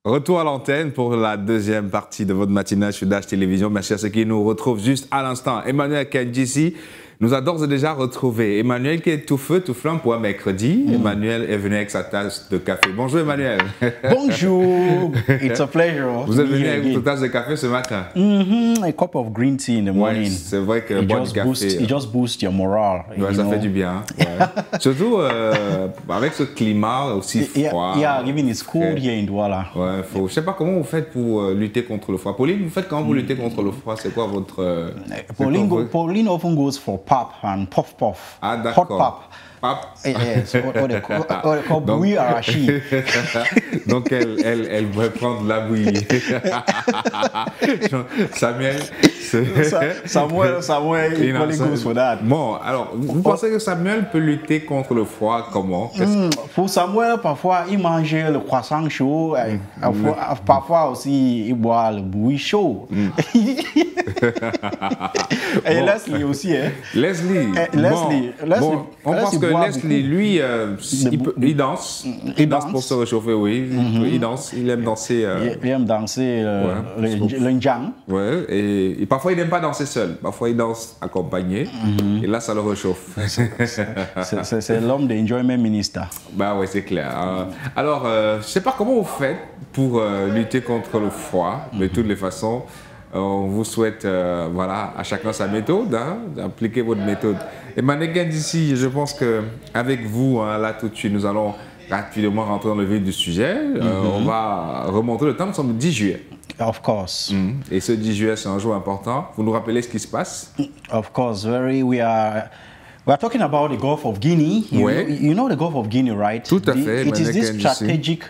Retour à l'antenne pour la deuxième partie de votre matinale sur Télévision. Merci à ceux qui nous retrouvent juste à l'instant. Emmanuel Kenjisi nous a d'ores et déjà retrouvé. Emmanuel qui est tout feu, tout flamme pour un mercredi. Emmanuel est venu avec sa tasse de café. Bonjour Emmanuel. Bonjour, it's a pleasure. Vous êtes venu avec votre tasse de café ce matin? A cup of green tea in the morning. Ouais, c'est vrai que boire du café... It just boosts your morale. Ouais, ça fait du bien. Ouais. Surtout avec ce climat aussi froid. Yeah, even it's cold here in Douala. Ouais, je ne sais pas comment vous faites pour lutter contre le froid. Pauline, vous faiête comment pour lutter contre le froid? C'est quoi votre... Pauline often goes for pop and puff puff. Ah, d'accord. Hot pop. Pap. Yes, what they call bouillie arachi. Donc elle va prendre la bouillie. Samuel, Samuel goes for that. Bon, alors, vous pensez que Samuel peut lutter contre le froid comment? Pour Samuel, parfois, il mange le croissant chaud. Parfois aussi, il boit le bouillie chaud. Et Leslie aussi, hein? Leslie. Bon, on pense que Leslie, lui, il danse. Il danse pour se réchauffer, oui. Il aime danser. Il aime danser le njang. Ouais, et parfois, il n'aime pas danser seul. Parfois, il danse accompagné. Et là, ça le réchauffe. C'est l'homme de Enjoyment Minister. Bah oui, c'est clair. Alors, je ne sais pas comment vous faites pour lutter contre le froid. Mais de toutes les façons, on vous souhaite, voilà, à chacun sa méthode, d'appliquer votre méthode. Et Emmanuel d'ici, je pense qu'avec vous, là tout de suite, nous allons rapidement rentrer dans le vif du sujet. On va remonter le temps, nous sommes le 10 juillet. Of course. Et ce 10 juillet, c'est un jour important. Vous nous rappelez ce qui se passe? Of course, we are talking about the Gulf of Guinea. You know the Gulf of Guinea, right? Tout à fait. It is this strategic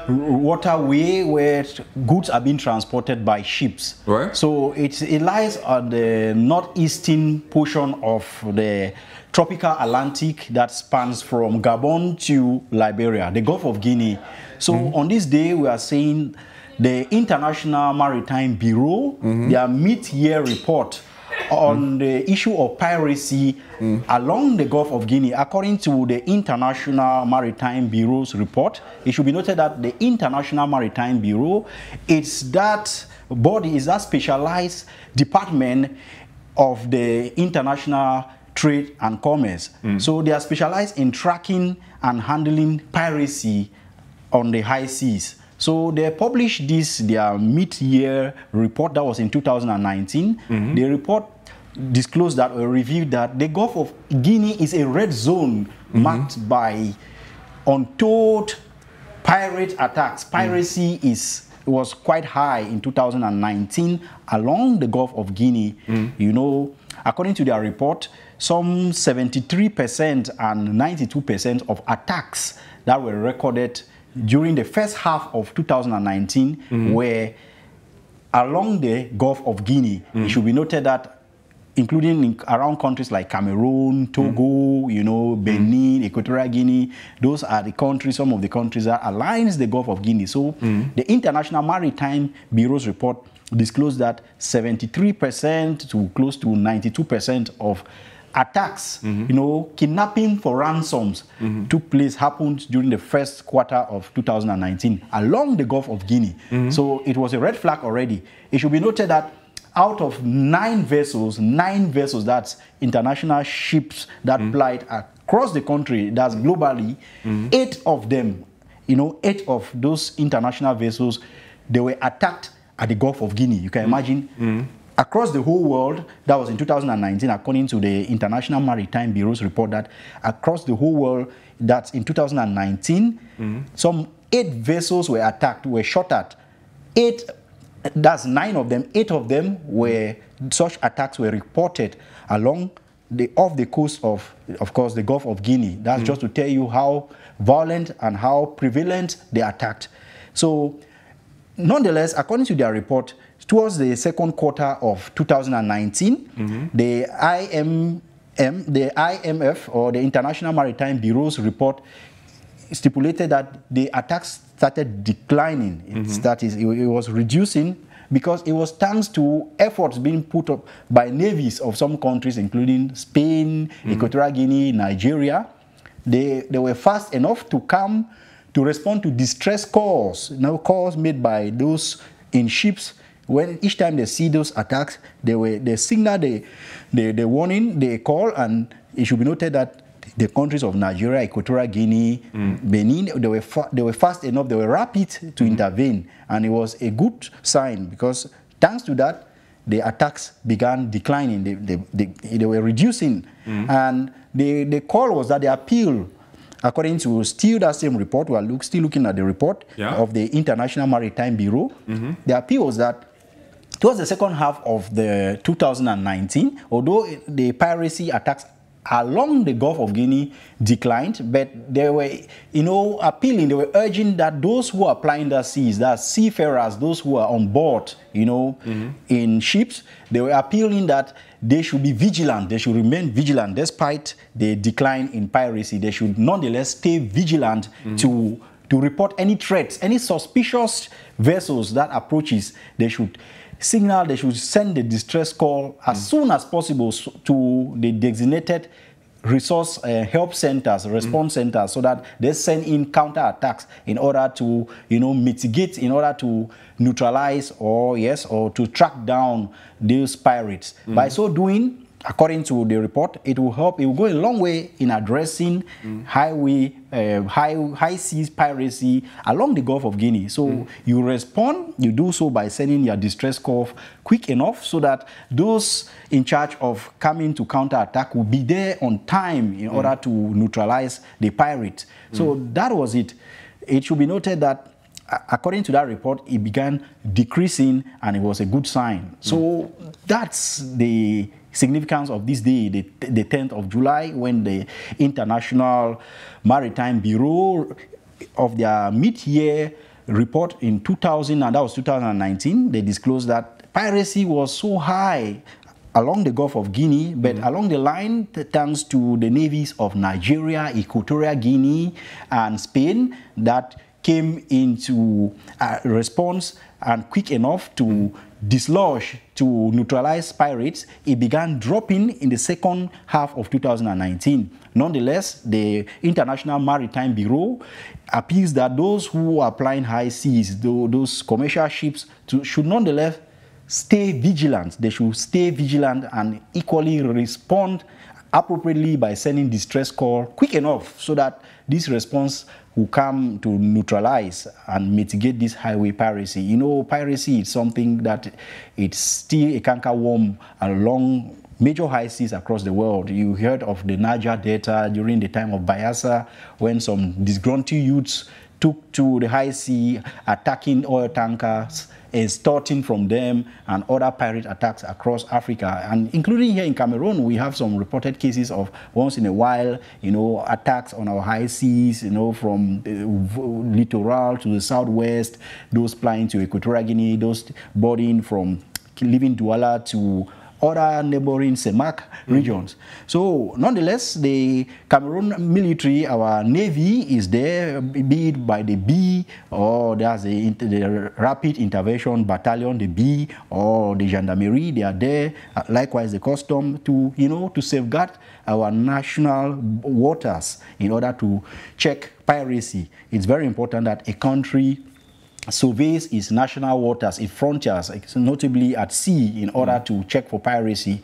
waterway where goods are being transported by ships. Ouais. So it lies on the northeastern portion of the tropical Atlantic that spans from Gabon to Liberia, the Gulf of Guinea. So on this day, we are saying the International Maritime Bureau, their mid-year report on the issue of piracy along the Gulf of Guinea. According to the International Maritime Bureau's report, it should be noted that the International Maritime Bureau is that body, is that specialized department of the international trade and commerce. So they are specialized in tracking and handling piracy on the high seas. So they published their mid-year report that was in 2019. The report disclosed that or reviewed that the Gulf of Guinea is a red zone marked by untold pirate attacks. Piracy was quite high in 2019 along the Gulf of Guinea. You know, according to their report, some 73% and 92% of attacks that were recorded during the first half of 2019 were along the Gulf of Guinea. It should be noted that including around countries like Cameroon, Togo, you know, Benin, Equatorial Guinea, those are the countries, some of the countries that aligns the Gulf of Guinea. So the International Maritime Bureau's report disclosed that 73% to close to 92% of attacks, you know, kidnapping for ransoms happened during the first quarter of 2019 along the Gulf of Guinea. So it was a red flag already. It should be noted that out of 9 vessels, that's international ships that plied across the country, that's globally, 8 of them, you know, 8 of those international vessels, they were attacked at the Gulf of Guinea. You can imagine. Across the whole world, that was in 2019, according to the International Maritime Bureau's report, that across the whole world, that's in 2019, some 8 vessels were attacked, were shot at. 8, that's 9 of them, 8 of them were, such attacks were reported along off the coast of course, the Gulf of Guinea. That's just to tell you how violent and how prevalent they attacked. So, nonetheless, according to their report, towards the second quarter of 2019, the IMF, or the International Maritime Bureau's report, stipulated that the attacks started declining. It was reducing because it was thanks to efforts being put up by navies of some countries, including Spain, Equatorial Guinea, Nigeria. They were fast enough to come to respond to distress calls, calls made by those in ships. When each time they see those attacks, they signal the warning, they call, and it should be noted that the countries of Nigeria, Equatorial Guinea, Benin, they were fast enough, they were rapid to intervene, and it was a good sign because thanks to that, the attacks began declining, they were reducing, and the call was that the appeal, according to still that same report, we are still looking at the report of the International Maritime Bureau, the appeal was that towards the second half of the 2019, although the piracy attacks along the Gulf of Guinea declined, but they were, appealing, they were urging that those who are plying the seas, that seafarers, those who are on board, in ships, they were appealing that they should be vigilant, they should remain vigilant despite the decline in piracy. They should nonetheless stay vigilant to report any threats, any suspicious vessels that approaches. They should signal, they should send the distress call as soon as possible to the designated resource help centers, response centers, so that they send in counterattacks in order to, mitigate, in order to neutralize or to track down these pirates. By so doing, according to the report, it will go a long way in addressing high seas piracy along the Gulf of Guinea. So you respond, you do so by sending your distress call quick enough so that those in charge of coming to counterattack will be there on time in order to neutralize the pirates. So that was it. It should be noted that according to that report, it began decreasing, and it was a good sign. So that's the significance of this day, the 10th of July, when the International Maritime Bureau of their mid-year report in 2000, and that was 2019, they disclosed that piracy was so high along the Gulf of Guinea, but along the line, thanks to the navies of Nigeria, Equatorial Guinea, and Spain, that came into response and quick enough to dislodge, to neutralize pirates, it began dropping in the second half of 2019. Nonetheless, the International Maritime Bureau appeals that those who are applying high seas, those commercial ships, should nonetheless stay vigilant. They should stay vigilant and equally respond appropriately by sending distress call quick enough so that this response will come to neutralize and mitigate this highway piracy. Piracy is something that it's still a cankerworm along major high seas across the world. You heard of the Niger Delta during the time of Bayelsa, when some disgruntled youths took to the high sea, attacking oil tankers, extorting from them, and other pirate attacks across Africa. And including here in Cameroon, we have some reported cases of once in a while, attacks on our high seas, from the littoral to the southwest, those flying to Equatorial Guinea, those boarding from leaving Douala to other neighboring CEMAC regions. So nonetheless, the Cameroon military, our navy, is there, be it by the B, or there's the Rapid Intervention Battalion, the B, or the Gendarmerie. They are there, likewise the custom, to safeguard our national waters in order to check piracy. It's very important that a country surveys its national waters, its frontiers, notably at sea, in order to check for piracy.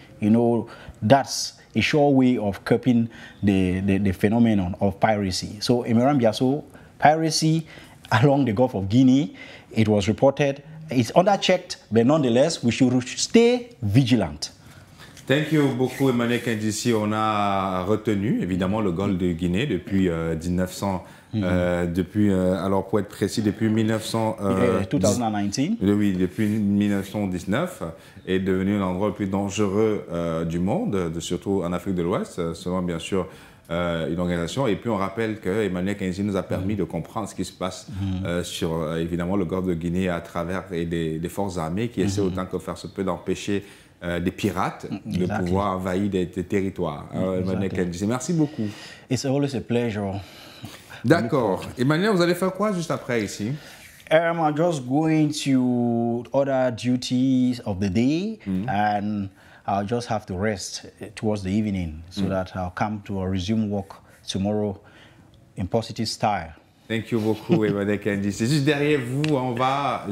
That's a sure way of curbing the phenomenon of piracy. So, Emeram Biaso, piracy along the Gulf of Guinea, it was reported, it's underchecked, but nonetheless, we should stay vigilant. Thank you beaucoup, Emmanuel Kendissi. On a retenu, évidemment, le Golfe de Guinée depuis 1900. Alors pour être précis, depuis 2019. Oui, depuis 1919, est devenu l'endroit le plus dangereux du monde, surtout en Afrique de l'Ouest, selon bien sûr une organisation. Et puis on rappelle que Emmanuel Kendissi nous a permis de comprendre ce qui se passe sur évidemment le Golfe de Guinée à travers des forces armées qui essaient autant que faire se peut d'empêcher des pirates de pouvoir envahir des territoires. Emmanuel Kendissi, merci beaucoup. It's always a pleasure. D'accord. Emmanuel, vous allez faire quoi juste après ici? I'm just going to other duties of the day, and I'll just have to rest towards the evening so that I'll come to resume work tomorrow in positive style. Thank you beaucoup, Emmanuel Candy. C'est juste derrière vous, on va...